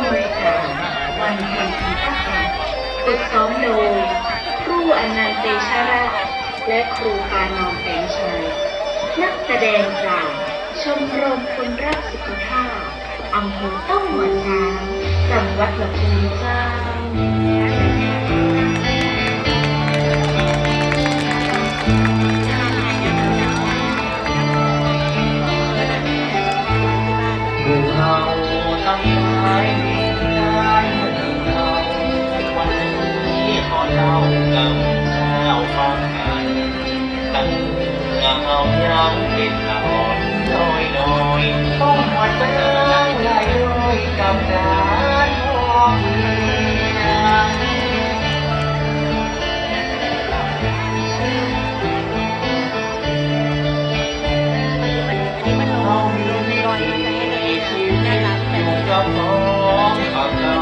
องรายการวันเพ็ญปีทหารฝึกซ้อมโดยครูอนันต์เตชะระและครูปานอมแสงชัยนักแสดงจากชมรมคนรักสุขภาพอำเภอต้องหัวช้างจังหวัดลำพูนเจ้าเราตั้งใจการเราวันนี้ขอเล่ากับเจ้าฟังกันตั้งเอายังเป็นหลอนน้อยน้อยต้องหัดใจไหลลอยกับการมองเห็นเรามีวิถีชีวิตอยู่กับน้องกับเรา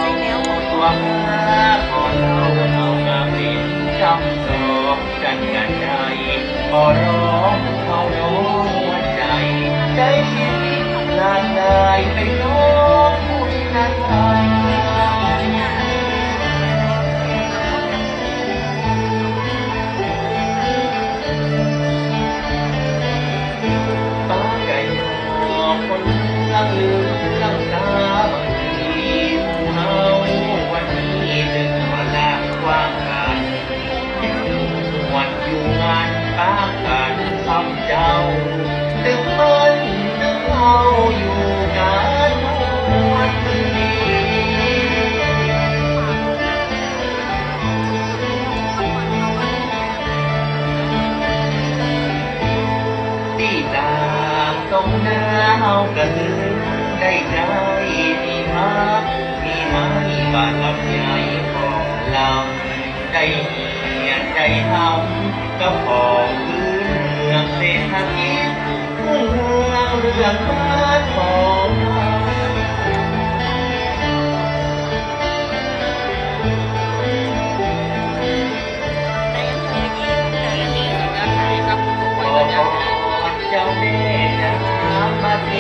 ตัวหาขอเล่าเอามาเป็นคำตอบกันกันใดขอร้องเขาโน้หัวใจใจคิดลานได้ไปน้องคุยกันไปป้าไก่หอกคนเมืองลืมลำตาบางทีผู้เฮาวันนี้จึงมาลากกว้างกันวันอยู่งานป้ากันทำเจ้าดึงมันดึงเอาอยู่กันวันนี้ที่ตามตรงหน้าเฮากันได้ใจมีมักมีไม้บานลำใหญ่ของเราได้เหียนใจทำก็ของพื้นเมืองเศรษฐกิจเมืองเรื่องบ้านของเราขอพรเจ้าแม่น้ำมาเท